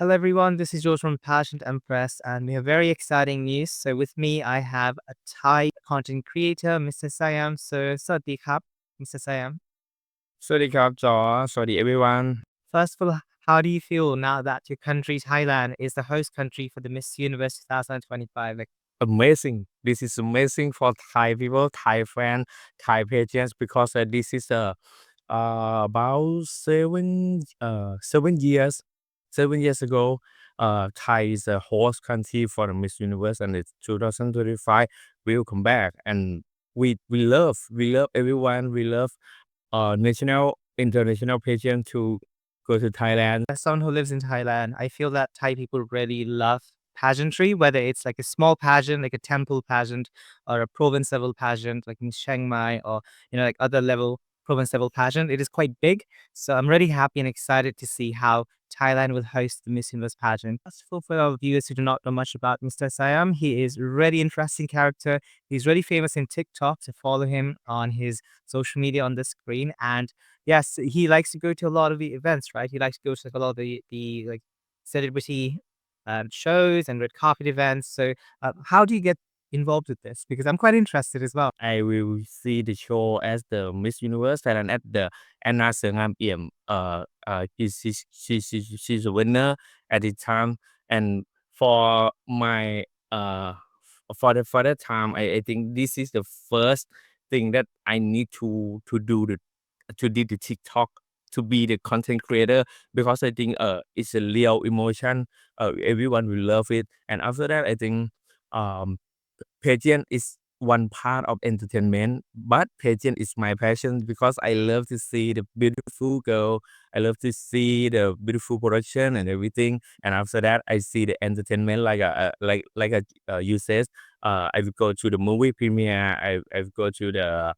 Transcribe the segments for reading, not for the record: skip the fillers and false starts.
Hello everyone, this is George from Pageant Empress, and we have very exciting news. So with me, I have a Thai content creator, Mr. Siam. So, สวัสดีครับ Mr. Siam. สวัสดีครับจอสวัสดี everyone. First of all, how do you feel now that your country, Thailand, is the host country for the Miss Universe 2025? Like, Amazing. This is amazing for Thai people, Thai fans, Thai patrons because this is about 7 years ago. Thai is the host country for the Miss Universe, and it's 2025. We'll come back, and we love everyone. We love national, international pageant to go to Thailand. as someone who lives in Thailand, I feel that Thai people really love pageantry, whether it's like a small pageant, like a temple pageant, or a province level pageant, like in Chiang Mai, or like other level province level pageant. It is quite big, so I'm really happy and excited to see how Thailand will host the Miss Universe pageant. Just for our viewers who do not know much about Mr. Siam, he is a really interesting character. He's really famous in TikTok, so follow him on his social media on the screen. And yes, he likes to go to a lot of the events, right? He likes to go to like a lot of the like celebrity shows and red carpet events. So, how do you get involved with this? Because I'm quite interested as well. I will see the show as the Miss Universe Thailand at the Anna Sangam PM. She's a winner at the time, and for my for that time, I think this is the first thing that I need to do the TikTok to be the content creator because I think it's a real emotion. Everyone will love it, and after that, I think um pageant is one part of entertainment, but pageant is my passion because I love to see the beautiful girl. I love to see the beautiful production and everything. And after that, I see the entertainment you said. I will go to the movie premiere. I go to the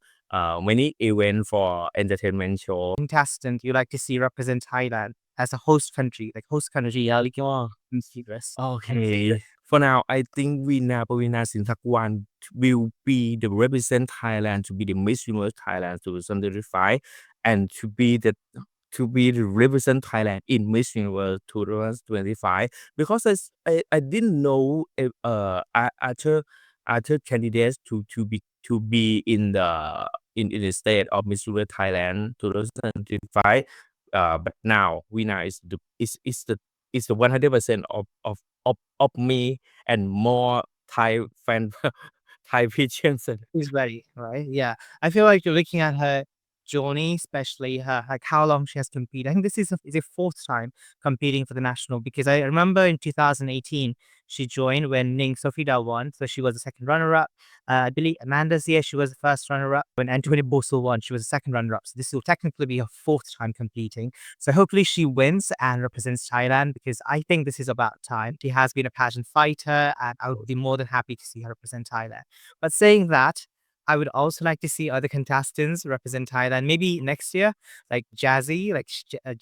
many event for entertainment show. Contestant you like to see represent Thailand as a host country, like host country, yeah, like your Miss Okay. For now, I think Pavina Sinthakwan will be the represent Thailand to be the Miss Universe Thailand 2025 and to be the represent Thailand in Miss Universe 2025 because I didn't know if, other candidates to be in the state of Miss Universe Thailand 2025. But now Vina is the 100% of me and more Thai fan Thai pigeons. She's ready, right? Yeah. I feel like you're looking at her journey, especially her like how long she has competed. I think this is a fourth time competing for the national because I remember in 2018 she joined when Ning Sofida won, so she was the second runner-up. I believe Amanda's year she was the first runner-up. When Antonia Bosel won, she was the second runner-up. So this will technically be her fourth time competing. So hopefully she wins and represents Thailand because I think this is about time. She has been a pageant fighter, and I would be more than happy to see her represent Thailand. But saying that, I would also like to see other contestants represent Thailand. Maybe next year, like Jazzy, like Yes.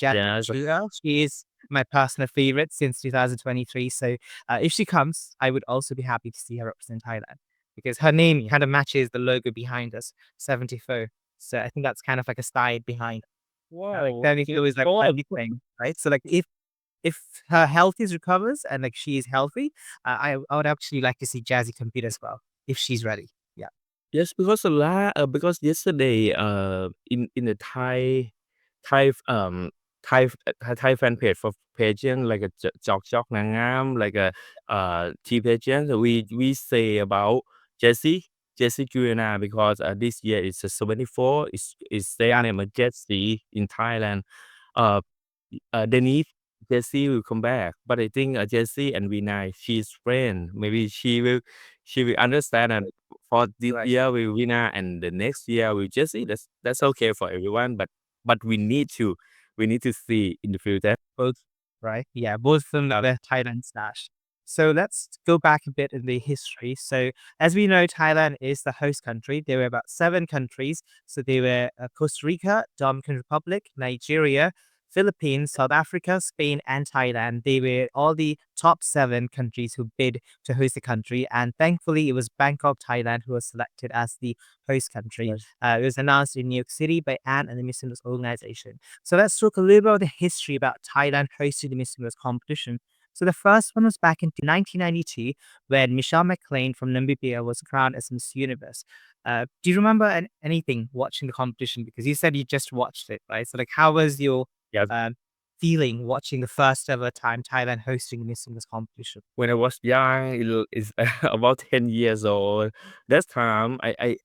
Jazzy. She is my personal favorite since 2023. So if she comes, I would also be happy to see her represent Thailand because her name kind of matches the logo behind us, 74. So I think that's kind of like a style behind. Like Wow. 74 is like everything, right? So like if her health is recovers and like she is healthy, I would actually like to see Jazzy compete as well if she's ready. Yeah. Yes, because yesterday, in the Thai Thai fan page for pageant like a Chok Nang Ngam, like a T pageant, we say about Jessie Juliana because this year is 74. Is their name Jessie in Thailand. Uh, they need Jessie will come back, but I think Jessie and Vinay, she's friend. Maybe she will understand and for this Right. year we Vina and the next year we Jessie. That's okay for everyone, but we need to see in the future. Both, right? Yeah, both of them are Thailand slash. So let's go back a bit in the history. So as we know, Thailand is the host country. There were about 7 countries. So they were Costa Rica, Dominican Republic, Nigeria, Philippines, South Africa, Spain, and Thailand. They were all the top 7 countries who bid to host the country. And thankfully, it was Bangkok, Thailand, who was selected as the host country. Yes. It was announced in New York City by Anne and the Miss Universe organization. So let's talk a little bit about the history about Thailand hosting the Miss Universe competition. So the first one was back in 1992 when Michelle McLean from Namibia was crowned as Miss Universe. Do you remember anything watching the competition? Because you said you just watched it, right? So like, how was your Yes. um, feeling watching the first ever time Thailand hosting a Miss Universe competition? When I was young, it's about 10 years old. That time, I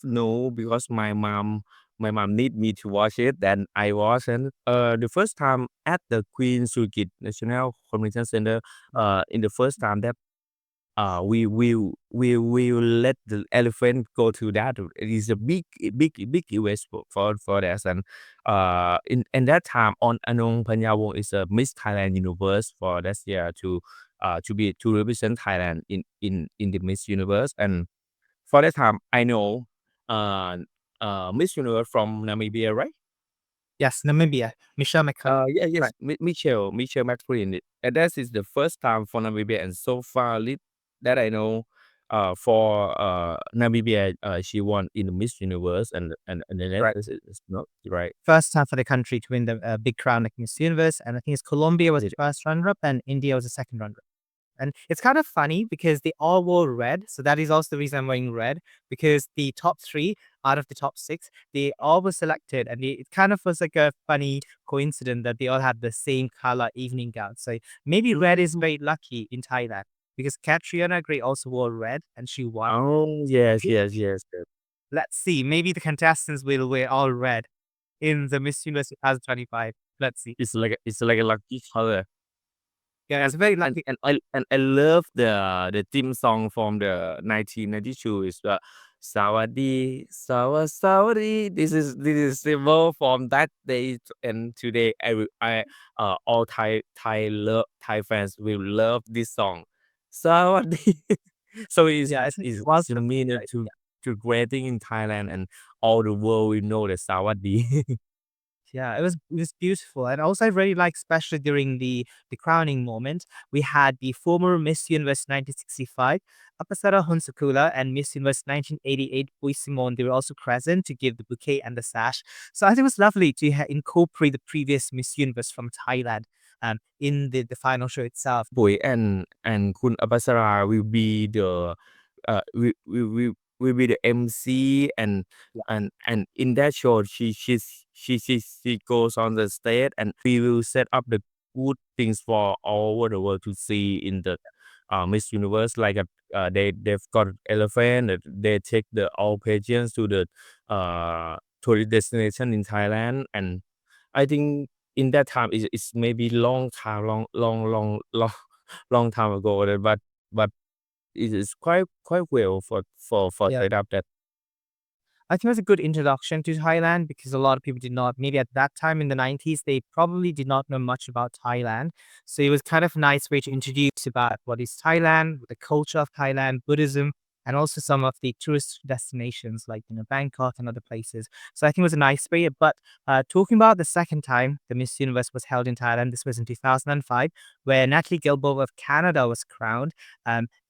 know because my mom need me to watch it. Then I wasn't. The first time at the Queen Surikit National Convention Center. In the first time that we will let the elephant go to that. It is a big event for that. And in that time, on Anong Panyawong is a Miss Thailand Universe for that year to represent Thailand in the Miss Universe. And for that time, I know uh Miss Universe from Namibia, right? Yes, Namibia, Michelle McLean. Yeah, yes, Right. Michelle McQueen. And that is the first time for Namibia, and so far that I know, for Namibia, she won in the Miss Universe, and the rest Right. is not right. First time for the country to win the big crown like Miss Universe. And I think it's Colombia was Did the first runner up and India was the second runner up. And it's kind of funny because they all wore red. So that is also the reason I'm wearing red because the top 3 out of the top 6, they all were selected. And it kind of was like a funny coincidence that they all had the same color evening gown. So maybe red is very lucky in Thailand because Catriona Gray also wore red and she won. Oh, yes, Maybe- yes, yes, yes. Let's see. Maybe the contestants will wear all red in the Miss Universe 2025. Let's see. It's like a lucky color. Yeah, it's And very and lucky. and I love the theme song from the 1992 is Sawadi Sawadi. This is symbol from that day and today. All Thai fans will love this song. Sawadi. So Yeah, it's it's a welcome, meaning right? to greeting in Thailand, and all the world will know the Sawadi. Yeah, it was beautiful, and also I really like, especially during the crowning moment, we had the former Miss Universe 1965, Apasara Hunsakula, and Miss Universe 1988, Bui Simone. They were also present to give the bouquet and the sash. So I think it was lovely to incorporate the previous Miss Universe from Thailand in the final show itself. Boy and Kun Apasara will be the will be the MC, Yeah, and in that show she goes on the stage, and we will set up the good things for all over the world to see in the Miss Universe, like they've got elephant that they take the all pageants to the tourist destination in Thailand. And I think in that time it's maybe long time, long time ago, but it is quite well for yeah. set up that. I think it was a good introduction to Thailand because a lot of people did not, maybe at that time in the 90s, they probably did not know much about Thailand. So it was kind of a nice way to introduce about what is Thailand, the culture of Thailand, Buddhism, and also some of the tourist destinations like Bangkok and other places. So I think it was a nice way. But talking about the second time the Miss Universe was held in Thailand, this was in 2005, where Natalie Gilboa of Canada was crowned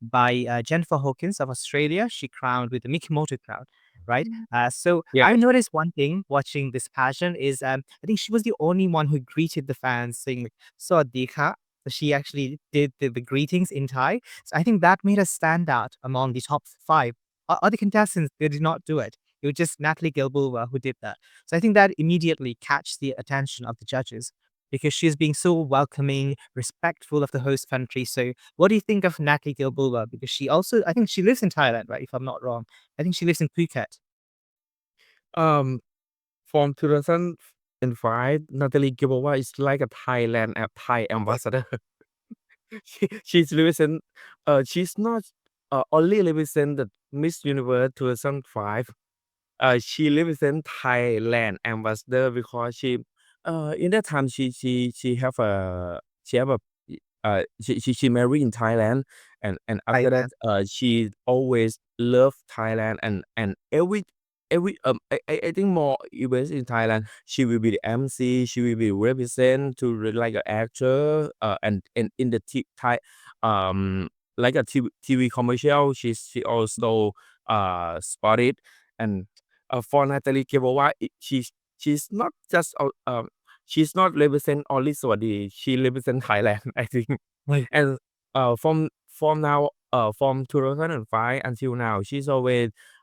by Jennifer Hawkins of Australia. She crowned with the Mikimoto crown, right? So Yeah. I noticed one thing watching this pageant is I think she was the only one who greeted the fans saying like, "Sawadee ka." So she actually did the greetings in Thai. So I think that made her stand out among the top 5. Other contestants, they did not do it. It was just Natalie Gilboa who did that. So I think that immediately catch the attention of the judges because she's being so welcoming, respectful of the host country. So what do you think of Natalie Gilboa? Because she also, I think she lives in Thailand, right? If I'm not wrong. I think she lives in Phuket. um from 2005, Natalie Gilboa is like a Thai ambassador. She's represent she's not only represent the Miss Universe 2005. She represent Thailand ambassador because in that time she have a she married in Thailand, and after that Thailand. she always loved Thailand, and every I think more events in Thailand, she will be the MC, she will be represent to like an actor, and in the Thai, um, like a TV commercial, she also spotted, and for Natalie Kebova, she's not just she's not represent only Sawadee, she represent Thailand, I think, Right. and from now from 2005 until now,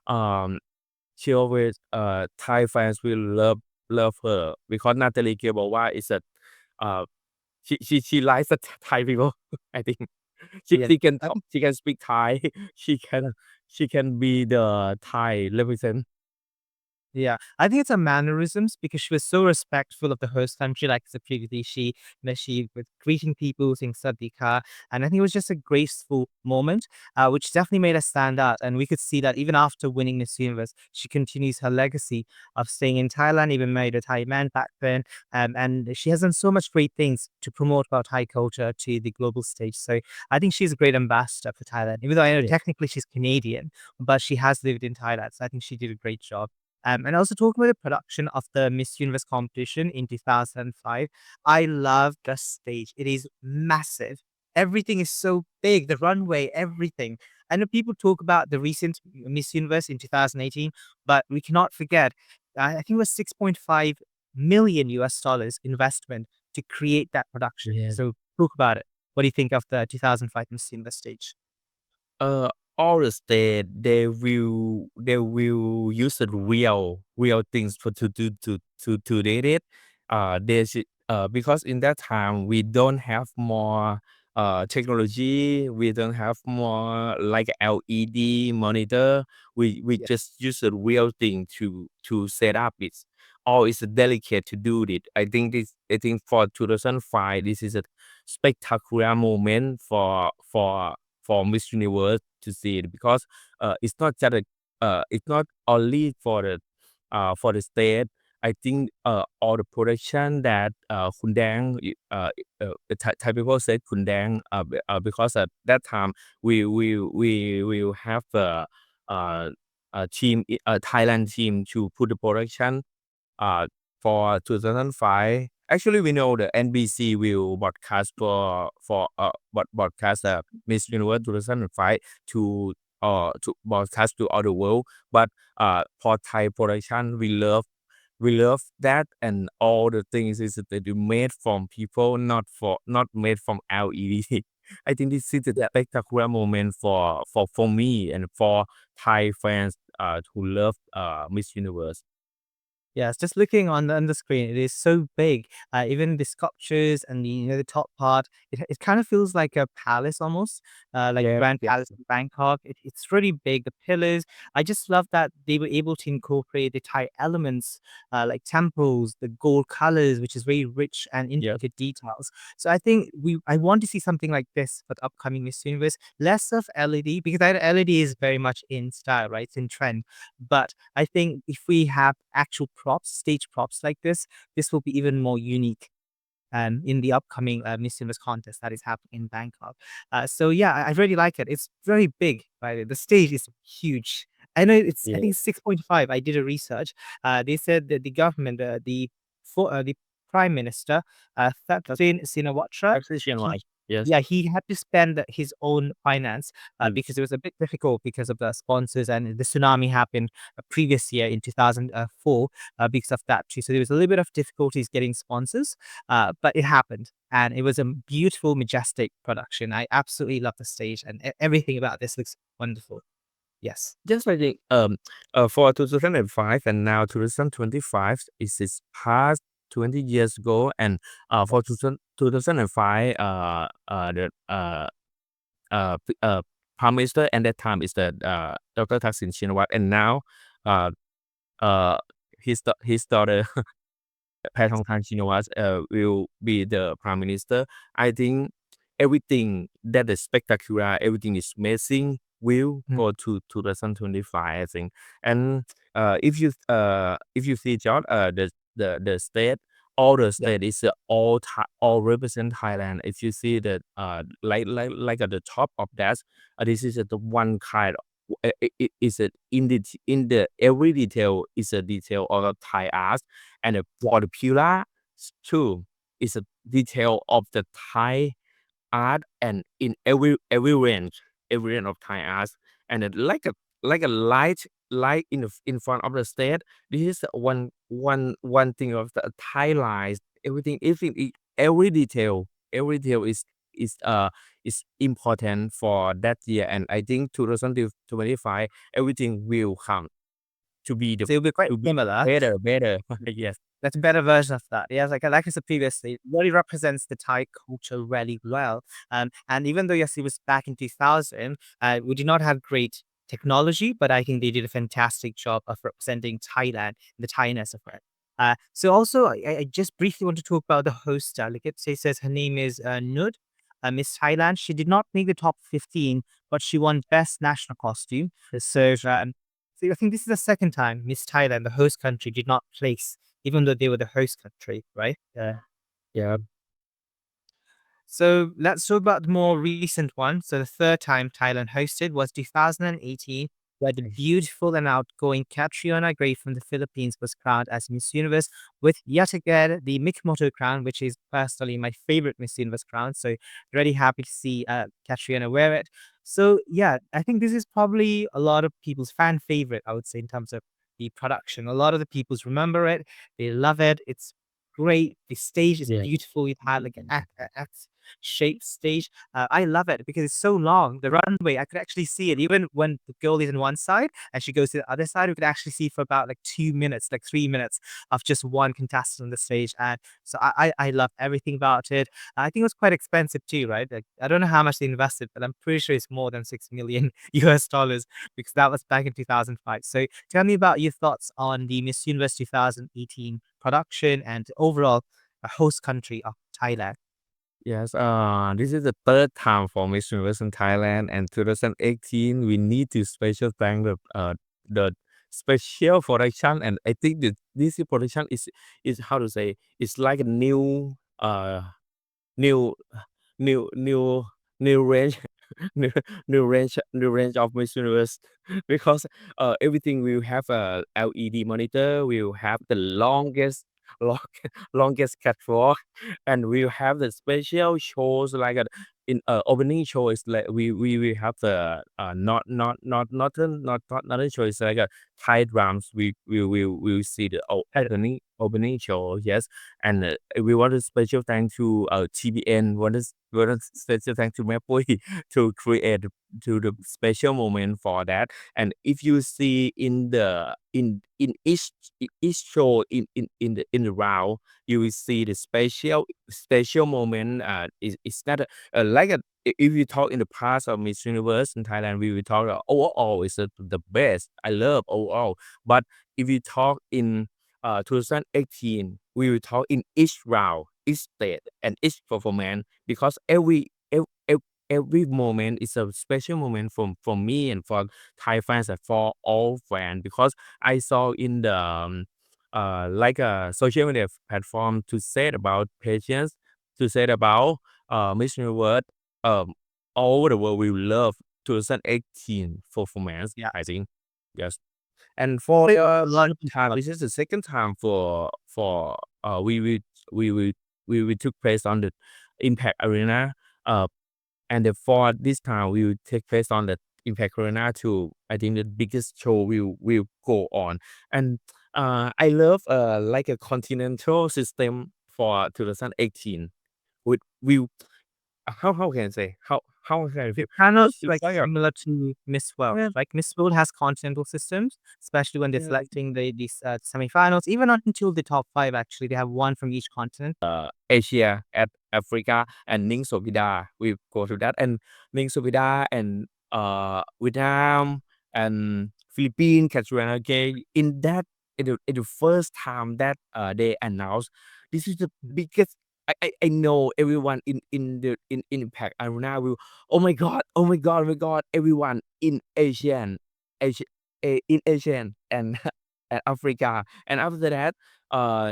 um Thai fans will love her because Natalie Kjær is a uh she likes the Thai people I think Yeah. she can speak Thai she can be the Thai represent. Yeah, I think it's her mannerisms because she was so respectful of the host country, like so previously she was greeting people, saying Sadika, and I think it was just a graceful moment, which definitely made her stand out. And we could see that even after winning Miss Universe, she continues her legacy of staying in Thailand, even married a Thai man back then, and she has done so much great things to promote our Thai culture to the global stage. So I think she's a great ambassador for Thailand, even though I know Yeah. technically she's Canadian, but she has lived in Thailand, so I think she did a great job. And also talking about the production of the Miss Universe competition in 2005, I love the stage. It is massive. Everything is so big, the runway, everything. I know people talk about the recent Miss Universe in 2018, but we cannot forget, I think it was 6.5 million US dollars investment to create that production. Yeah. So talk about it. What do you think of the 2005 Miss Universe stage? Uh, all the state they will use the real things for to date it. They should because in that time we don't have more technology. We don't have more like LED monitor. We Yeah. just use the real thing to set up it. All is delicate to do it. I think for 2005 this is a spectacular moment for Miss Universe to see it because it's not just it's not only for the state. I think all the production that Khun Dang the Thai people said Khun Dang because at that time we will have a team a Thailand team to put the production uh, for 2005. Actually, we know the NBC will broadcast broadcast Miss Universe 2005 to broadcast to all the world. But for Thai production, we love that and all the things is that they made from people, not made from LED. I think this is a Yeah. spectacular moment for me and for Thai fans who love Miss Universe. Yes, just looking on the screen, it is so big. Even the sculptures and the the top part, it kind of feels like a palace almost, like the Yeah, Grand yeah, Palace in Bangkok. It's really big. The pillars. I just love that they were able to incorporate the Thai elements, like temples, the gold colors, which is very rich and yeah. intricate details. So I think I want to see something like this for the upcoming Miss Universe. Less of LED because I know LED is very much in style, right? It's in trend, but I think if we have actual props, stage props like this will be even more unique in the upcoming Miss Universe contest that is happening in Bangkok. So yeah, I really like it. It's very big, by the way. The stage is huge. I know I think Yeah. it's 6.5. I did a research. They said that the government, the prime minister, Thaksin Shinawatra, Taxation he wise, yes. yeah, he had to spend his own finance Mm. because it was a bit difficult because of the sponsors and the tsunami happened previous year in 2004 because of that too. So there was a little bit of difficulties getting sponsors, but it happened. And it was a beautiful, majestic production. I absolutely love the stage and everything about this looks wonderful. Yes. Just I think for 2005 and now 2025 is past 20 years ago and for Yes. 2005 the prime minister at that time is the Dr. Thaksin Shinawatra and now uh uh his daughter Pageant Empress will be the prime minister. I think everything that is spectacular, everything is amazing will Mm. go to 2025, I think. And if you see George, the state, all the Yeah. state is all represent Thailand. If you see the like at the top of that, this is the one kind it is a in the every detail is a detail of a Thai art, and for the pillar too is a detail of the Thai art, and in every range of Thai art, and like a light in front of the stage. This is one thing of the Thai lines. Every detail is important for that year, and I think 2025 everything will come to be the So it'll be quite to be similar. better. Yes. That's a better version of that. Yes, like I said previously, it really represents the Thai culture really well. And even though yes, it was back in 2000, we did not have great technology, but I think they did a fantastic job of representing Thailand, the Thainess of it. So also, I just briefly want to talk about the host. Like it says her name is Nud, Miss Thailand. She did not make the top 15, but she won Best National Costume. So I think this is the second time Miss Thailand, the host country, did not place even though they were the host country, right? Yeah. Yeah. So let's talk about the more recent one. So the third time Thailand hosted was 2018, where the beautiful and outgoing Catriona Gray from the Philippines was crowned as Miss Universe with yet again the Mikimoto crown, which is personally my favorite Miss Universe crown. So really happy to see Catriona wear it. So yeah, I think this is probably a lot of people's fan favorite, I would say, in terms of the production. A lot of the people's remember it. They love it. It's great. The stage is Yeah. beautiful. It had like an X shaped stage. I love it because it's so long. The runway, I could actually see it even when the girl is on one side and she goes to the other side. We could actually see for about like 2 minutes, like 3 minutes of just one contestant on the stage. And so I love everything about it. I think it was quite expensive too, right? Like I don't know how much they invested, but I'm pretty sure it's more than 6 million US dollars because that was back in 2005. So tell me about your thoughts on the Miss Universe 2018 production and overall a host country of Thailand. Yes, this is the third time for Miss Universe in Thailand, and 2018 we need to special thank the special production, and I think that this production is how to say, it's like a new new new range new new range of Miss Universe because everything will have a LED monitor, will have the long, longest catwalk, and we'll have the special shows like in opening show is like we will have the not show is like a Thai drums. We will see the opening show. Yes, and we want a special thank to TBN. Want a special thank to Mapui to create to the special moment for that. And if you see in the in each show in the round, you will see the special moment. It's not like a if you talk in the past of Miss Universe in Thailand, we will talk overall is the best. I love overall, but if you talk in 2018, we will talk in each round, each stage, and each performance because every moment is a special moment for me and for Thai fans and for all fans because I saw in the like a social media platform to say about patience, to say about Miss Universe, um, all over the world we love 2018 performance. Yeah. I think yes. And for A lot of time, people. this is the second time for we took place on the Impact Arena. Uh, and for this time, we will take place on the Impact Arena too. I think the biggest show will go on, and I love like a continental system for 2018. With we how can I say how can I feel? Kind of It's like like a similar to Miss World. yeah, Like Miss World has continental systems, especially when they're yeah. selecting these semifinals. Even not until the top five, actually, they have one from each continent. Asia, at Africa, and Ning Sovida. We go to that, and Ning Sovida and Vietnam and Philippines, Katrina Gay. In the first time that they announced, this is the biggest. I know everyone in Impact Arena will. Oh my god! Oh my god! Oh my god! Everyone in Asia, in Asian and and Africa, and after that,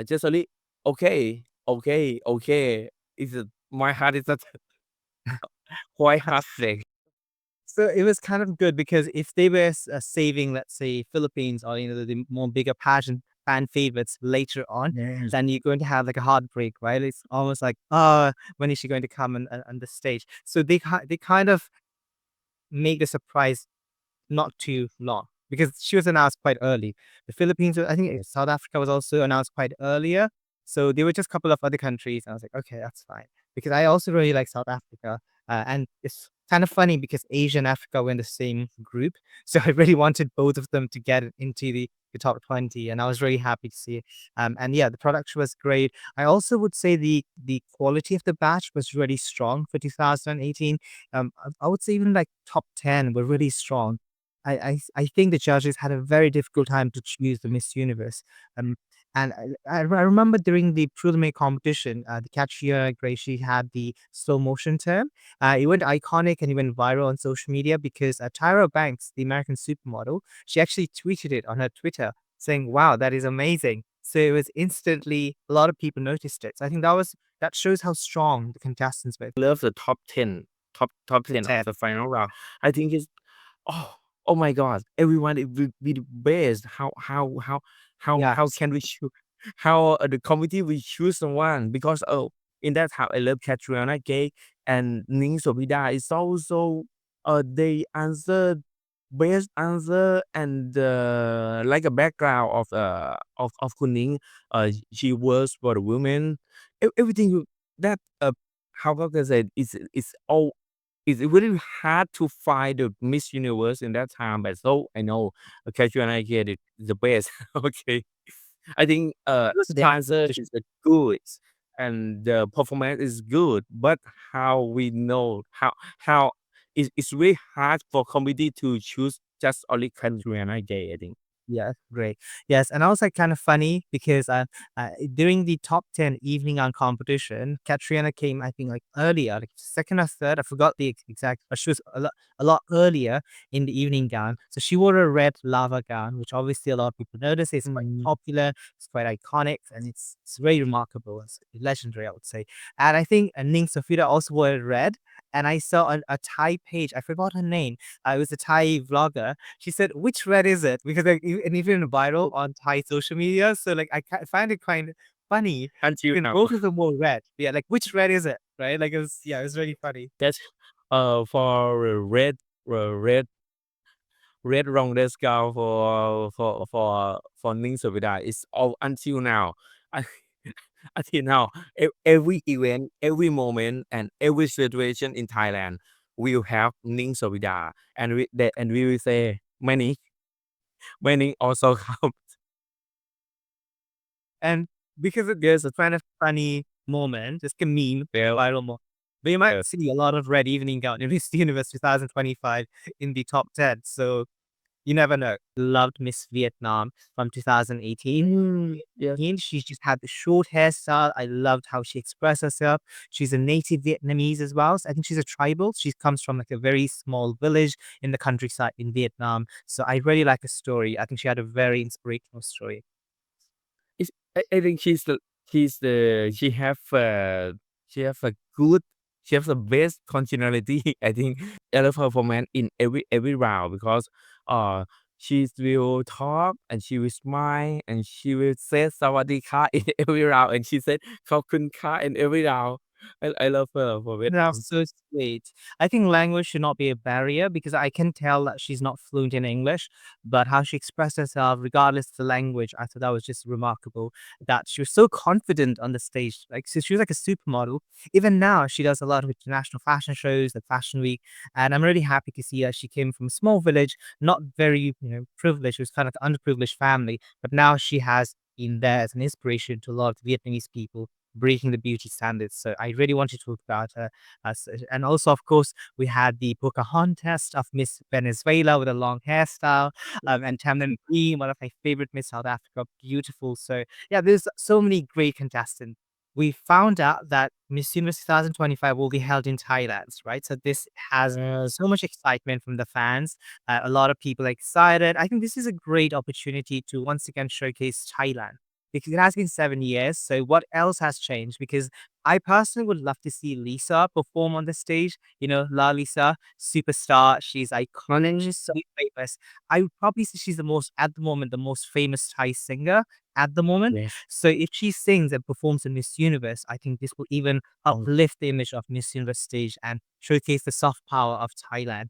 just only okay. Okay. It's my heart is not quite heartbreak. So it was kind of good because if they were saving, let's say, Philippines or the more bigger pageant fan favorites later on, Yes. then you're going to have like a heartbreak, right? It's almost like, oh, when is she going to come on the stage? So they kind of make the surprise not too long because she was announced quite early. The Philippines, I think South Africa was also announced quite earlier. So there were just a couple of other countries. And I was like, okay, that's fine. Because I also really like South Africa. And it's kind of funny because Asia and Africa were in the same group. So I really wanted both of them to get into the top 20. And I was really happy to see it. And yeah, the production was great. I also would say the quality of the batch was really strong for 2018. I would say even like top 10 were really strong. I think the judges had a very difficult time to choose the Miss Universe. Um, and I remember during the preliminary competition, the Kjær Gracie had the slow motion term. It went iconic and it went viral on social media because Tyra Banks, the American supermodel, she actually tweeted it on her Twitter saying, "Wow, that is amazing." So it was instantly a lot of people noticed it. So I think that shows how strong the contestants were. Love the top 10, top 10 of 10. the final round. I think it's oh oh my god, everyone it will be the best. How Yes. can we choose? How the committee will choose someone? Because in that how I love Katrina Gay and Ning Sobida is also they answer best answer and like a background of Kun Ning. She works for the women. Everything that how can I say it's all it's really hard to find the Miss Universe in that time, but so I know Katrina get it the best. Okay. I think It was there. answer is good and the performance is good, but how we know how it's really hard for committee to choose just only Katrina Gay, I think. Yes, great. Yes, and also kind of funny because during the top 10 evening on competition, Katrina came, I think, like earlier, like second or third. I forgot the exact, but she was a lot earlier in the evening gown. So she wore a red lava gown, which obviously a lot of people notice. It's quite popular, it's quite iconic, and it's very remarkable. It's legendary, I would say. And I think Ning Sofida also wore red. And I saw a Thai page, I forgot her name. It was a Thai vlogger. She said, "Which red is it?" Because like, and even viral on Thai social media. So like, I find it kind of funny Until because now. both of them were red. Yeah, like which red is it? Right? Like it was really funny. That's for red wrong discount for Ning Sovida is all until now. I, until now, every event, every moment, and every situation in Thailand will have Ning Sovida, and we will say many also come. And because there's a kind of funny moment, just a meme, Well, viral moment. But you might see a lot of red evening gown in Miss Universe 2025 in the top 10. So you never know. Loved Miss Vietnam from 2018. yes. She just had the short hairstyle. I loved how she expressed herself. She's a native Vietnamese as well. So I think she's a tribal. She comes from like a very small village in the countryside in Vietnam. So I really like her story. I think she had a very inspirational story. I think she have a good she has the best continuity. I think I love her performance in every round because uh she will talk and she will smile and she will say Sawadee Ka in every round and she said Khop Ka in every round. I love her for it. That's so sweet. I think language should not be a barrier because I can tell that she's not fluent in English, but how she expressed herself, regardless of the language, I thought that was just remarkable. That she was so confident on the stage. Like, so she was like a supermodel. Even now, she does a lot of international fashion shows, like Fashion Week, and I'm really happy to see that she came from a small village, not very, privileged. She was kind of an underprivileged family, but now she has been there as an inspiration to a lot of Vietnamese people breaking the beauty standards. So I really want to talk about her. And also, of course, we had the Pocahontas of Miss Venezuela with a long hairstyle, and Tamlin Green, one of my favorite Miss South Africa, beautiful. So yeah, there's so many great contestants. We found out that Miss Universe 2025 will be held in Thailand, right? So this has so much excitement from the fans. A lot of people are excited. I think this is a great opportunity to once again showcase Thailand. because it has been 7 years. So what else has changed? Because I personally would love to see Lisa perform on the stage. You know, La Lisa, superstar. She's iconic. She's so famous. I would probably say she's the most, at the moment, the most famous Thai singer at the moment. Yes. So if she sings and performs in Miss Universe, I think this will even uplift the image of Miss Universe stage and showcase the soft power of Thailand.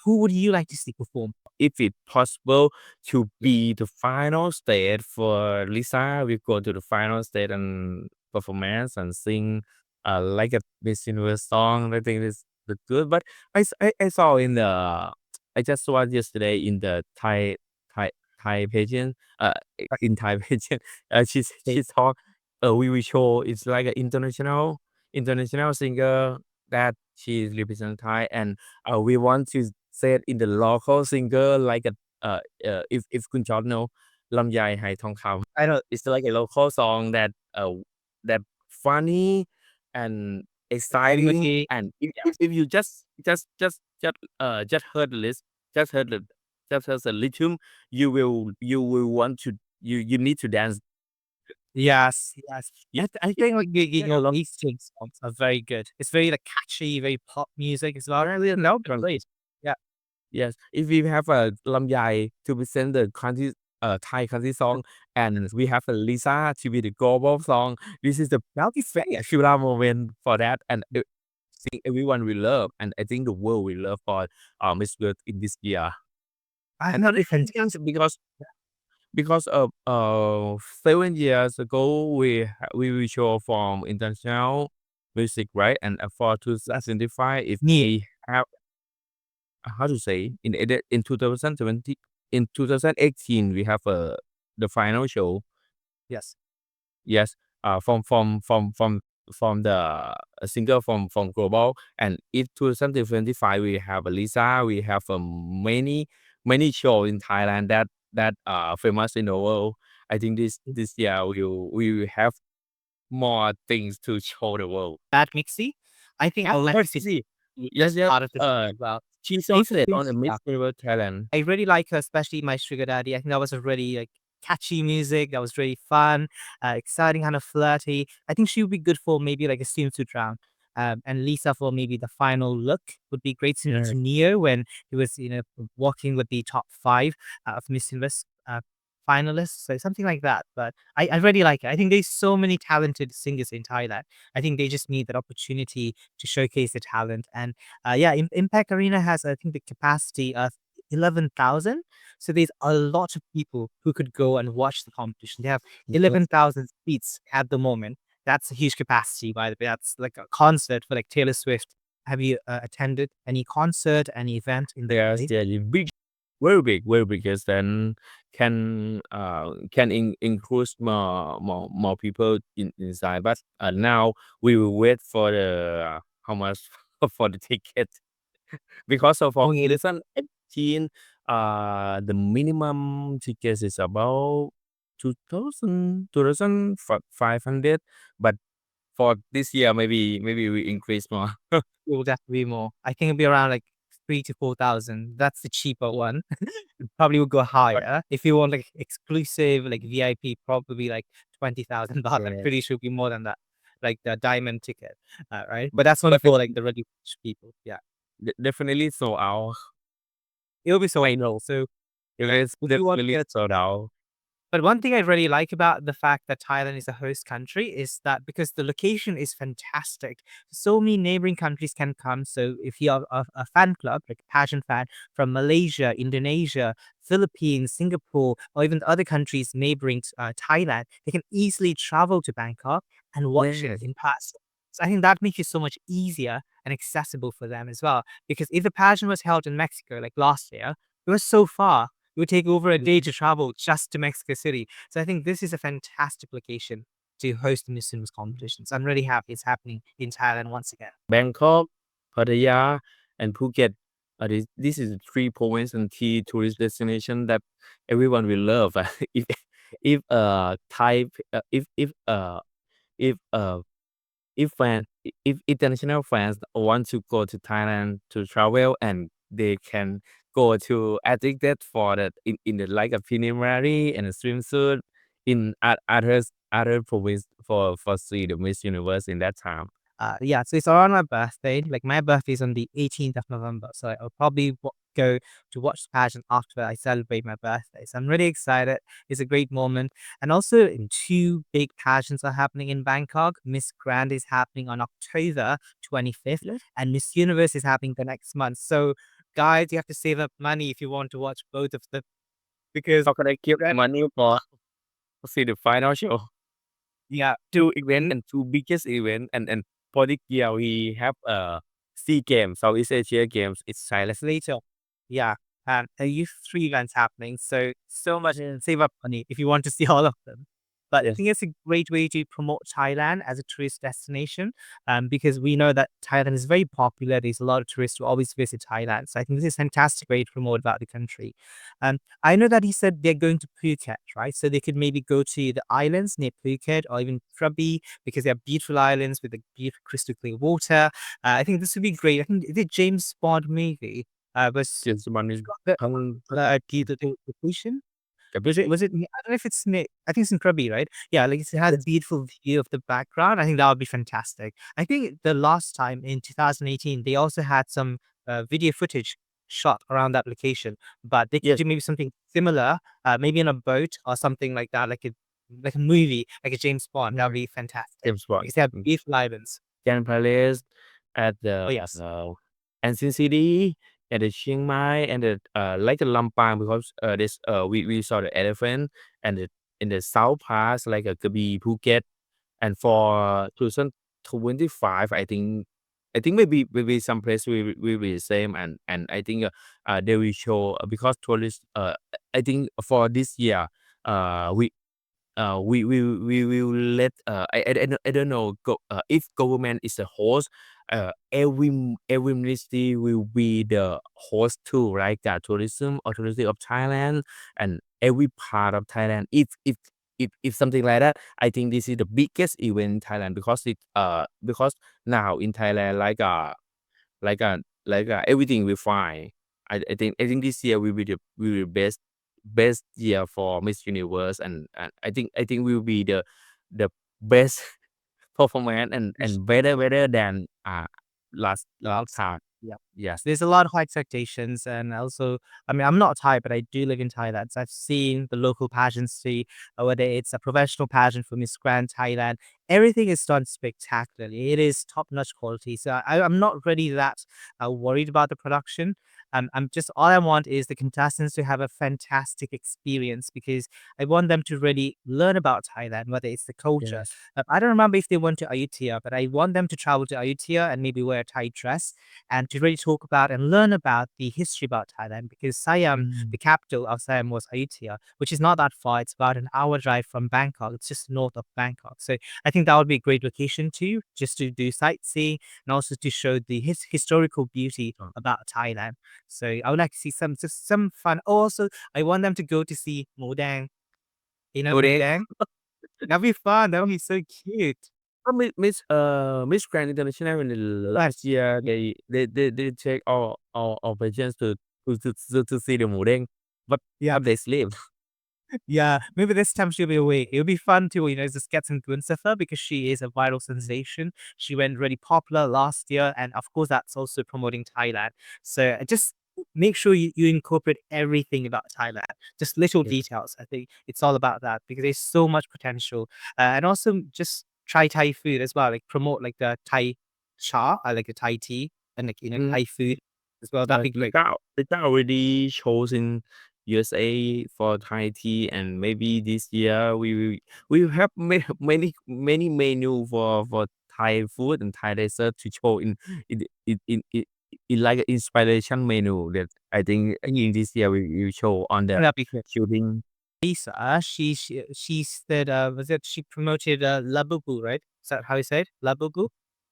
Who would you like to see perform? If it's possible to be the final stage for Lisa, we go to the final stage and performance and sing like a Miss Universe song. I think it's good. But I saw in the I just saw it yesterday in the Thai Thai pageant in Thai pageant she talked we will show it's like an international singer that she represents Thai and we want to say it in the local singer like a if คุณจอร์จ know ลำไยไหทองคำ I don't. it's like a local song that that funny and exciting Anybody? and Yeah. if you just heard the list just heard the just heard the rhythm you will want to you need to dance Yes, yes. you, I you, think like yeah, know, Eastern songs are very good. It's very like catchy, very pop music as well. I really know, great. Yeah, yes, if we have a Lamyai to present the country, Thai country song, and we have a Lisa to be the global song, this is the very fair Shura moment for that, and I think everyone will love, and I think the world will love for Miss World in this year. I'm not even. Because of 7 years ago, we will show from international music, right? And for 2025, if Yeah. we have how to say in 2020 in 2018 we have the final show Yes. yes from the singer from global and in 2025 we have a Lisa we have many show in Thailand that famous in the world I think this year we will have more things to show the world That Mixie. I think I'll let let's you see as yes part of the as well. she's These also on things, the yeah. Miss Universe Thailand I really like her, especially My Sugar Daddy. I think that was a really like catchy music. That was really fun, exciting, kind of flirty. I think she would be good for maybe like a swimsuit round. And Lisa for maybe the final look would be great yeah to Neo when he was, walking with the top five of Miss Universe finalists. So something like that. But I really like it. I think there's so many talented singers in Thailand. I think they just need that opportunity to showcase their talent. And yeah, Impact Arena has, I think, the capacity of 11,000. So there's a lot of people who could go and watch the competition. They have 11,000 seats at the moment. That's a huge capacity, by the way. That's like a concert for like Taylor Swift. Have you attended any concert, any event in the There's place? the big, very big, because then can include more people inside. But now we will wait for the how much for the ticket because of for Oh, yeah. 2018, the minimum tickets is about 2,500. But for this year, maybe we increase more. It will definitely be more. I think it'll be around like 3 to 4,000. That's the cheaper one. It probably would go higher. If you want like exclusive, like VIP, probably like 20,000 baht. I'm Yes. pretty sure it'll be more than that. Like the diamond ticket. Right. But that's only But for like the really rich people. Yeah. definitely sold out. It'll be so I know. so It's if you want to definitely get. sold out. But one thing I really like about the fact that Thailand is a host country is that because the location is fantastic, so many neighboring countries can come. So if you are a fan club, like a pageant fan from Malaysia, Indonesia, Philippines, Singapore, or even other countries neighboring Thailand, they can easily travel to Bangkok and watch it Yes. in person. So I think that makes it so much easier and accessible for them as well. Because if the pageant was held in Mexico, like last year, it was so far it would take over a day to travel just to Mexico City. So I think this is a fantastic location to host the Miss Universe competitions. I'm really happy it's happening in Thailand once again. Bangkok, Pattaya, and Phuket. This is three points and key tourist destination that everyone will love. If Thai if if fan if international fans want to go to Thailand to travel and they can go to addicted for the in the like a preliminary and a swimsuit in other province for see the Miss Universe in that time. Yeah, so it's around my birthday. Like my birthday is on the 18th of November, so I'll probably go to watch the pageant after I celebrate my birthday. So I'm really excited. It's a great moment, and also two big pageants are happening in Bangkok. Miss Grand is happening on October 25th, Yes. and Miss Universe is happening the next month. So, guys, you have to save up money if you want to watch both of them because How can I keep Grand, money for see the final show? yeah, Two event and two biggest event and for this year we have SEA Games, Southeast Asia Games. It's Thailand. later. Yeah. And a youth three events happening. So much save up money if you want to see all of them. But I Yes, think it's a great way to promote Thailand as a tourist destination. Because we know that Thailand is very popular. There's a lot of tourists who always visit Thailand. So I think this is a fantastic way to promote about the country. I know that he said they're going to Phuket, right? So they could maybe go to the islands near Phuket or even Krabi because they have beautiful islands with the beautiful crystal clear water. I think this would be great. I think the James Bond movie was just money. the Thằng the location. cái biết gì? Was it? I don't know if it's near. I think it's in Krabi, right? Yeah, like it has a Yes, beautiful view of the background. I think that would be fantastic. I think the last time in 2018, they also had some video footage shot around that location, but they could yes, do maybe something similar, maybe in a boat or something like that, like a movie, like a James Bond. That would be fantastic James Bond. because they have beautiful islands. Can Palace at Oh the yes, Ancient City and the Chiang Mai and the like the Lampang because this we saw the elephant and the in the south part like Krabi, Phuket, and for 2025 I think maybe some place will be the same and I think they will show because tourists I think for this year we we will let I don't know if government is the host every ministry will be the host too right that tourism authority of Thailand and every part of Thailand if something like that I think this is the biggest event in Thailand because because now in Thailand like everything will fine. I think this year will be the best year for Miss Universe and I think will be the best performance and better than last lots. time. Yeah. Yes. There's a lot of high expectations, and also, I mean, I'm not Thai, but I do live in Thailand. So I've seen the local pageantry, whether it's a professional pageant for Miss Grand Thailand. Everything is done spectacularly. It is top-notch quality. So I'm not really that worried about the production. I'm just all I want is the contestants to have a fantastic experience because I want them to really learn about Thailand, whether it's the culture. Yes. I don't remember if they went to Ayutthaya, but I want them to travel to Ayutthaya and maybe wear a Thai dress and to really talk about and learn about the history about Thailand because Siam, Mm. the capital of Siam was Ayutthaya, which is not that far. It's about an hour drive from Bangkok. It's just north of Bangkok. So I think that would be a great location too, just to do sightseeing and also to show the historical beauty Uh, about Thailand. So I would like to see some fun. Also, I want them to go to see Modang. You know Over there. Modang? That'd be fun. That would be so cute. Miss Grand International in the last year they take all pageants to see the Mudeng Yeah. but they sleep. Yeah, maybe this time she'll be awake. It'll be fun to, just get some glimpse of her because she is a viral sensation. She went really popular last year, and of course, that's also promoting Thailand. So just make sure you incorporate everything about Thailand, just little Yes. details. I think it's all about that because there's so much potential. And also just try Thai food as well, like promote like the Thai cha, like the Thai tea, and like, Mm. Thai food as well. That'd be great. They already chosen USA for Thai tea, and maybe this year we will have many menu for Thai food and Thai dessert to show in like an inspiration menu that I think in this year we will show on the That'd be great. shooting. Lisa, she said, was it she promoted Labubu, right? Is that how you say it? Labubu?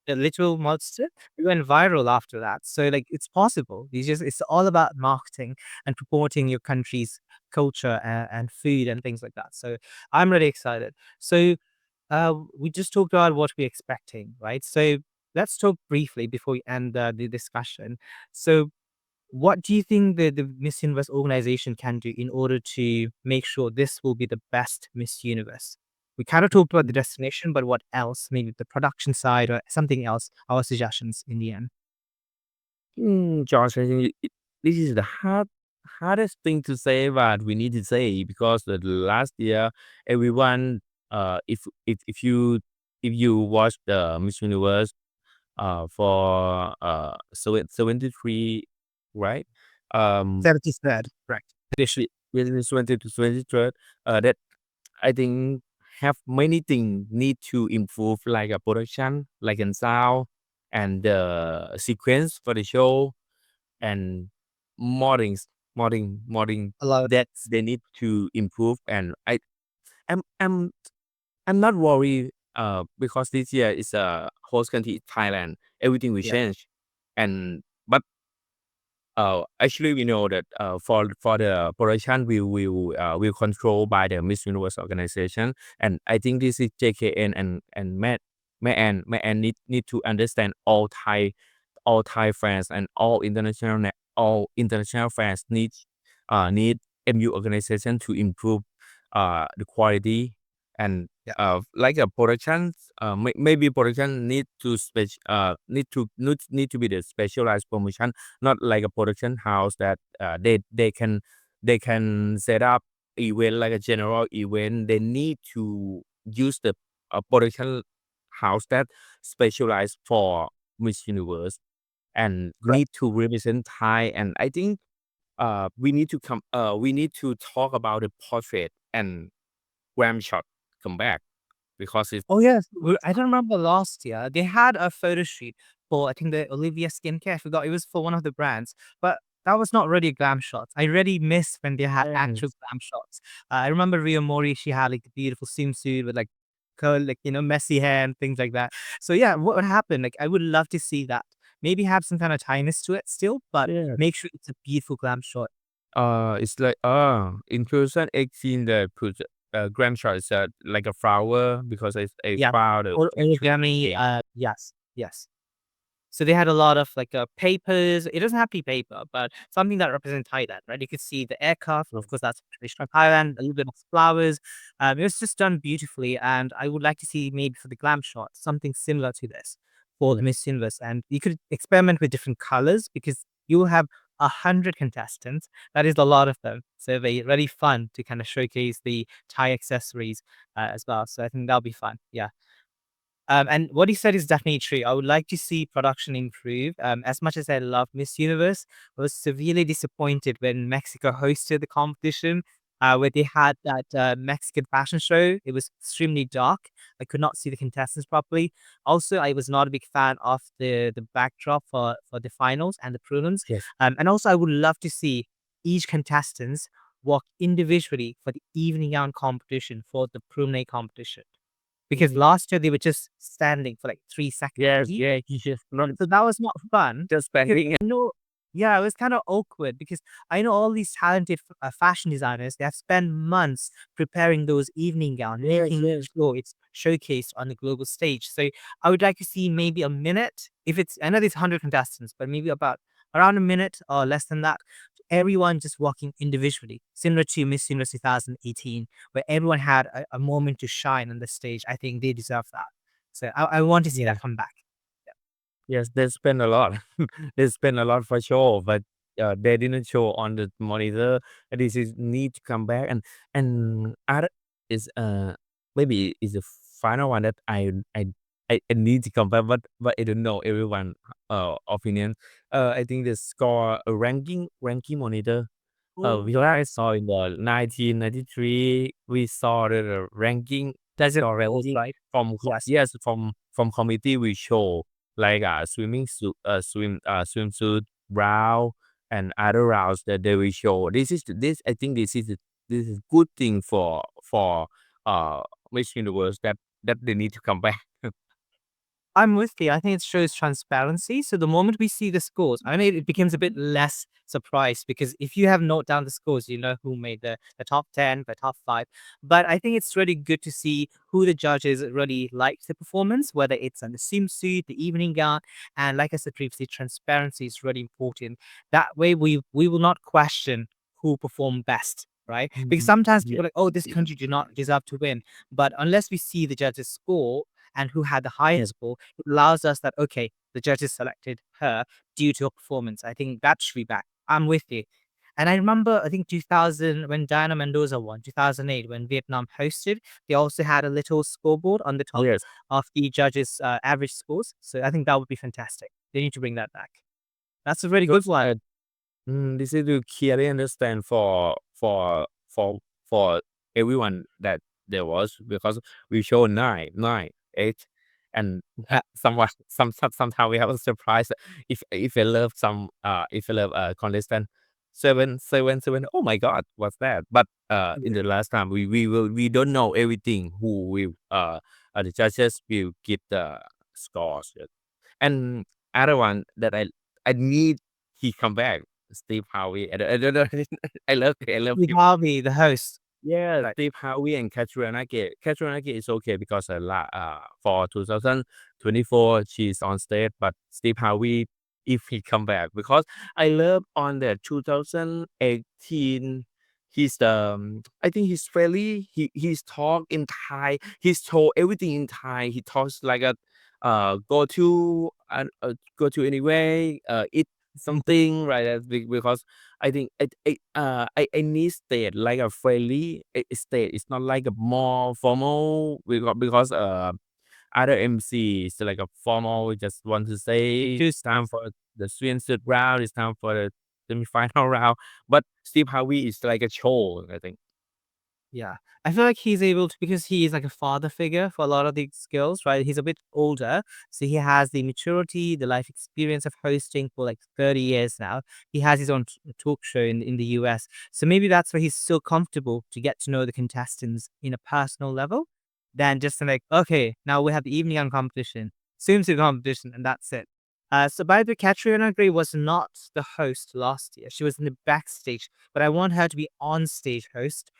The literal monster? We went viral after that. So like it's possible. It's all about marketing and promoting your country's culture and food and things like that. So I'm really excited. So we just talked about what we're expecting, right? So let's talk briefly before we end the discussion. So what do you think the Miss Universe organization can do in order to make sure this will be the best Miss Universe? We kind of talked about the destination, but what else? Maybe the production side or something else. Our suggestions in the end. Josh, I think this is the hardest thing to say, but we need to say because the last year everyone, if you watch the Miss Universe, for 73, right? Um, 73rd, correct. Especially within 20 to 23rd, that I think have many things need to improve, like a production, like in sound and the sequence for the show and moddings, modding A lot of that they need to improve. And I'm I'm I'm not worried because this year is a host country Thailand. Everything will yeah, change, and but actually, we know that for the production, will control by the Miss Universe organization, and I think this is JKN and Matt need to understand all Thai fans and all international fans need MU organization to improve the quality and yeah, like a production maybe production need to be the specialized promotion, not like a production house that they can set up event like a general event. They need to use the production house that specialized for Miss Universe and correct. need to represent Thai. And I think we need to talk about the portrait and gram shot come back because it's Oh yes, I don't remember last year. They had a photo shoot for I think the Olivia skincare. I forgot it was for one of the brands, but that was not really glam shots. I really miss when they had actual yes, glam shots. I remember Ria Mori. She had like the beautiful swimsuit with like curl, like messy hair and things like that. So yeah, what would happen? Like I would love to see that. Maybe have some kind of tightness to it still, but yes. make sure it's a beautiful glam shot. It's like in 2018 the put gram shot is like a flower because it's a Yeah, flower the or picture. origami. Yeah. Yes, yes. So they had a lot of like papers. It doesn't have to be paper, but something that represents Thailand, right? You could see the aircraft. Of course, that's traditional Thailand. A little bit of flowers. It was just done beautifully, and I would like to see maybe for the glam shot something similar to this for the Miss Universe. And you could experiment with different colors because you will have 100 contestants. That is a lot of them. So it'll be really fun to kind of showcase the Thai accessories as well. So I think that'll be fun. Yeah. And what he said is definitely true. I would like to see production improve. As much as I love Miss Universe, I was severely disappointed when Mexico hosted the competition, where they had that Mexican fashion show. It was extremely dark. I could not see the contestants properly. Also, I was not a big fan of the backdrop for the finals and the prelims. Yes. And also, I would love to see each contestants walk individually for the evening gown competition for the preliminary competition. Because last year they were just standing for like 3 seconds Yes, each. yeah, yes, not So that was not fun. just Because spending it. I know yeah, it was kinda awkward because I know all these talented fashion designers, they have spent months preparing those evening gown, Yes, making yes. sure it's showcased on the global stage. So I would like to see maybe a minute, if it's I know there's 100 contestants, but maybe about around a minute or less than that, everyone just walking individually, similar to Miss Universe 2018, where everyone had a moment to shine on the stage. I think they deserve that. So I want to see Yeah. that come back. Yes, they spend a lot. They spend a lot for sure, but they didn't show on the monitor. This is need to come back. And other is maybe is the final one that I need to compare, but I don't know everyone opinion. I think the score ranking monitor. Oh, We last saw in the 1993, we saw the ranking does it score hold ranking right? from Yes. yes from committee we show like swimsuit round and other rounds that they will show. This I think this is good thing for uh Miss Universe that they need to come back. I'm with you. I think it shows transparency. So the moment we see the scores, I mean, it becomes a bit less surprised because if you have note down the scores, you know who made the top 10, the top five. But I think it's really good to see who the judges really liked the performance, whether it's on the swimsuit, the evening gown. And like I said previously, transparency is really important. That way we will not question who performed best. Right. Because Mhm. sometimes Yeah. people are like, oh, this country do not deserve to win. But unless we see the judges score, and who had the highest score, it allows us that, okay, the judges selected her due to her performance. I think that should be back. I'm with you. And I remember, I think 2000, when Diana Mendoza won, 2008, when Vietnam hosted, they also had a little scoreboard on the top Yes. of the judges' average scores. So I think that would be fantastic. They need to bring that back. That's a really good Because one. this is to clearly understand for everyone that there was because we show nine, eight, and somewhat somehow we have a surprise if I love some if I love contestant seven. Oh my God, what's that? But in Yeah. the last time we don't know everything who will the judges will give the scores. And other one that I need he come back. Steve Harvey. I don't know. I love Steve him. Harvey, the host. Yeah, Right. Steve Harvey and Katrina Kaif. Katrina Kaif is okay because for 2024 she's on stage, but Steve Harvey if he come back because I love on the 2018 he's the I think he's friendly. He's talk in Thai. He's told everything in Thai. He talks like a go to anyway eat something right because I think I need state like a friendly state. It's not like a more formal because other MC is like a formal. We just want to say it's Just time for the swimsuit round. It's time for the semi-final round. But Steve Harvey is like a show. I think. Yeah. I feel like he's able to because he is like a father figure for a lot of these girls, right? He's a bit older, so he has the maturity, the life experience of hosting for like 30 years now. He has his own talk show in the US. So maybe that's why he's so comfortable to get to know the contestants in a personal level than just like, okay, now we have the evening on competition, swimsuit competition, and that's it. So by the way, Katrina Gray was not the host last year. She was in the backstage, but I want her to be on stage host.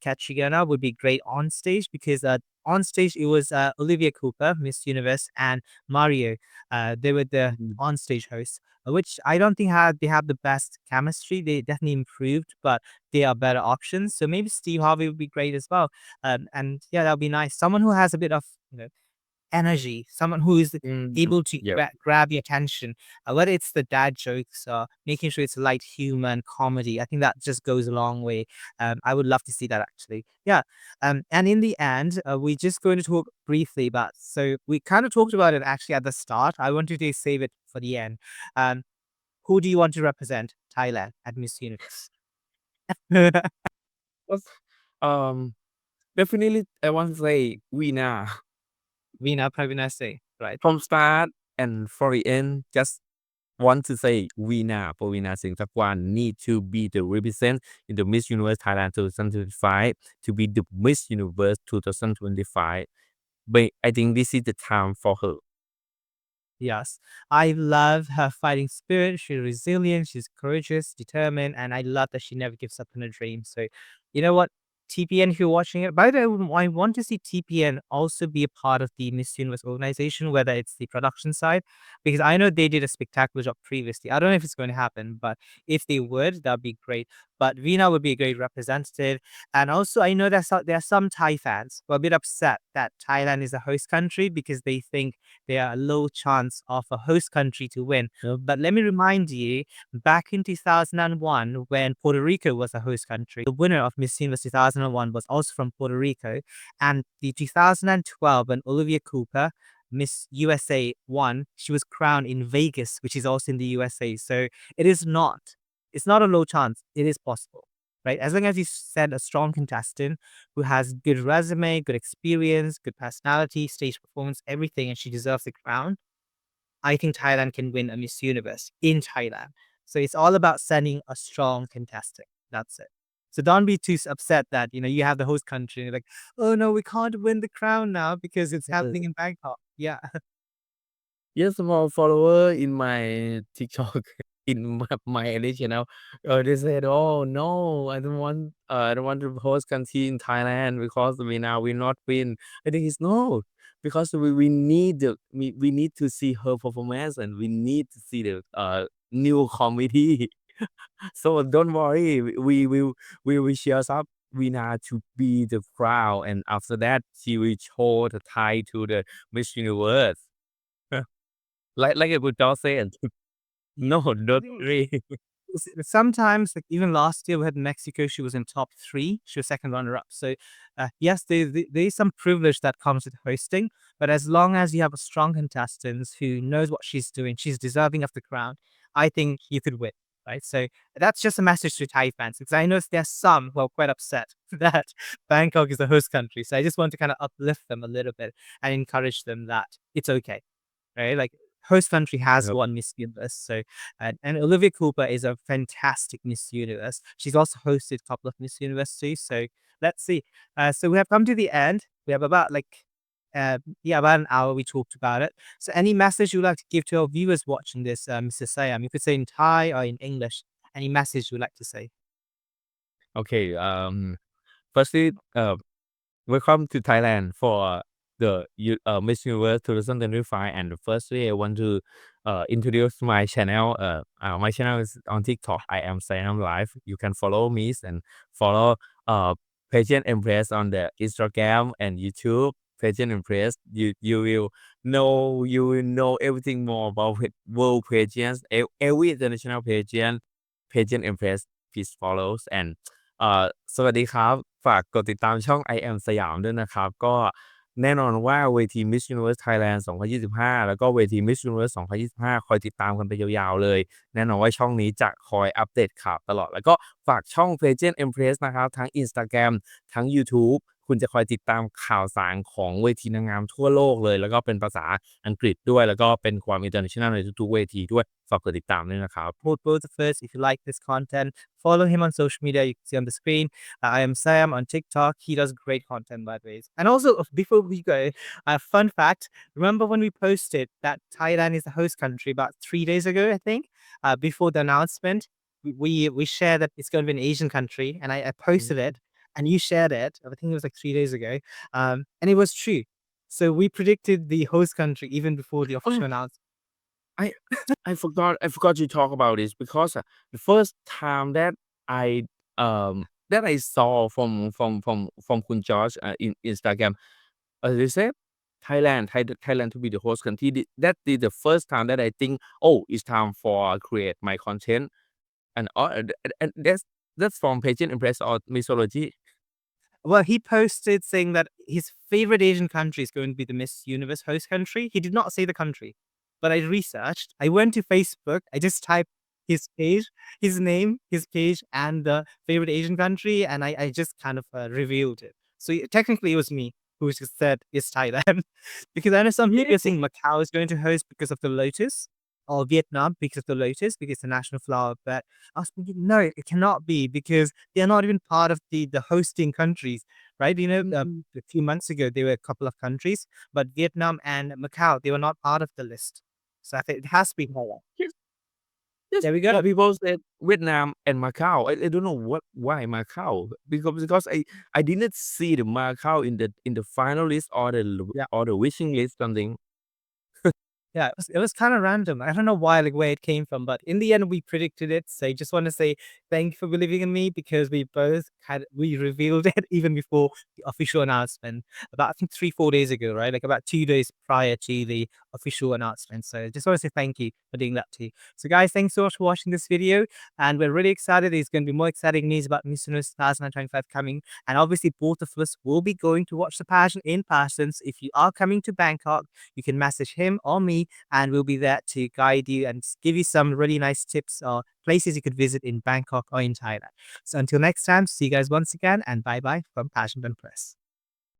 Katrina would be great on stage because on stage it was Olivia Cooper, Miss Universe, and Mario. They were the Mhm. on stage hosts, which I don't think they have the best chemistry. They definitely improved, but they are better options. So maybe Steve Harvey would be great as well. And yeah, that would be nice. Someone who has a bit of energy, someone who is Mhm. able to Yep. grab your attention, whether it's the dad jokes or making sure it's light humor and comedy. I think that just goes a long way. I would love to see that actually. Yeah. And in the end, we're just going to talk briefly about. So we kind of talked about it actually at the start. I want you to save it for the end. Um, who do you want to represent Thailand at Miss Universe? What's- Um, definitely I want to say Vina Veena Pravinase, right? from start and for the end. Just want to say Veena Povina Singh need to be the represent in the Miss Universe Thailand 2025 to be the Miss Universe 2025. But I think this is the time for her. Yes. I love her fighting spirit. She's resilient, she's courageous, determined, and I love that she never gives up on her dreams. So, you know what? TPN, if you're watching it, by the way, I want to see TPN also be a part of the Miss Universe organization, whether it's the production side, because I know they did a spectacular job previously. I don't know if it's going to happen, but if they would, that'd be great. But Veena would be a great representative. And also, I know there are some Thai fans who are a bit upset that Thailand is a host country because they think there are a low chance of a host country to win. But let me remind you, back in 2001, when Puerto Rico was a host country, the winner of Miss Universe 2001 was also from Puerto Rico. And the 2012, when Olivia Cooper, Miss USA won, she was crowned in Vegas, which is also in the USA. So it is not, it's not a low chance. It is possible, right? As long as you send a strong contestant who has good resume, good experience, good personality, stage performance, everything, and she deserves the crown. I think Thailand can win a Miss Universe in Thailand. So it's all about sending a strong contestant. That's it. So don't be too upset that you have the host country and you're like, oh no, we can't win the crown now because it's happening in Bangkok. Yeah. yes, small follower in my TikTok, in my any channel. They said, "Oh no, I don't want to host country in Thailand because we now will not win." I think it's no, because we need to see her performance and we need to see the new comedy. So don't worry, we will cheer up Vina to be the crown, and after that, she will show the tie to the Miss Universe. Like a Buddha said. No, not really. Sometimes, like even last year, we had Mexico. She was in top three. She was second runner-up. So, yes, there is some privilege that comes with hosting. But as long as you have a strong contestant who knows what she's doing, she's deserving of the crown. I think you could win, right? So that's just a message to Thai fans because I know there's some who are quite upset that Bangkok is the host country. So I just want to kind of uplift them a little bit and encourage them that it's okay, right? Like host country has Yep. won Miss Universe, so and Olivia Cooper is a fantastic Miss Universe. She's also hosted a couple of Miss Universe too. So let's see. So we have come to the end. We have about like about an hour we talked about it. So any message you'd like to give to our viewers watching this, Mr. Sayam? You could say in Thai or in English. Any message you'd like to say? Okay. Firstly, welcome to Thailand for the Miss Universe 2025. And firstly, I want to introduce my channel. My channel is on TikTok. I am Sam Live. You can follow me and follow Pageant Empress on the Instagram and YouTube. Pageant Empress. You will know everything more about world pageants, every international pageant. Pageant Empress. Please follow and สวัสดีครับฝากกดติดตามช่อง I am สยามด้วยนะครับก็แน่นอนว่าเวที Miss Universe Thailand 2025แล้วก็เวที Miss Universe 2025คอยติดตามกันไปยาวๆเลยแน่นอนว่าช่องนี้จะคอยอัปเดตข่าวตลอดแล้วก็ฝากช่อง Pageant Empress นะครับทั้ง Instagram ทั้งยูทูบคุณจะคอยติดตามข่าวสารของเวทีนางงามทั่วโลกเลยแล้วก็เป็นภาษาอังกฤษด้วยแล้วก็เป็นความ international ในทุกๆเวทีด้วยฝากกดติดตามด้วยนะครับ Support both of us. If you like this content, follow him on social media. You can see on the screen. I am Sam on TikTok. He does great content, by the way. And also, before we go, fun fact: remember when we posted that Thailand is the host country about 3 days ago? I think before the announcement, we shared that it's going to be an Asian country, and I posted it, and you shared it. I think it was like 3 days ago, and it was true. So we predicted the host country even before the official announcement. I I forgot to talk about this because the first time that I saw from Kun George in Instagram, they said Thailand to be the host country. That is the first time that I think, oh, it's time for create my content, and and that's from Pageant Empress or Mythology. Well, he posted saying that his favorite Asian country is going to be the Miss Universe host country. He did not say the country, but I researched. I went to Facebook. I just typed his page, his name, his page, and the favorite Asian country, and I just kind of revealed it. So technically, it was me who just said it's Thailand, because I know some people are saying Macau is going to host because of the lotus, or Vietnam because of the lotus, because it's the national flower. But I was thinking, no, it cannot be because they're not even part of the hosting countries, right? You know, a few months ago there were a couple of countries, but Vietnam and Macau they were not part of the list. So I think it has to be Thailand. Yes, There we go. yeah, people said Vietnam and Macau. I don't know why Macau because I didn't see the Macau in the final list Yeah. or the wishing list something. Yeah, it was kind of random. I don't know why, like where it came from, but in the end we predicted it. So I just want to say thank you for believing in me because we revealed it even before the official announcement about I think 3-4 days ago, right? Like about 2 days prior to the official announcement. So I just want to say thank you for doing that too. So guys, thanks so much for watching this video, and we're really excited. There's going to be more exciting news about Miss Universe 2025 coming, and obviously both of us will be going to watch the pageant in person. So if you are coming to Bangkok, you can message him or me and we'll be there to guide you and give you some really nice tips or places you could visit in Bangkok or in Thailand. So until next time, see you guys once again and bye bye from Pageant Empress.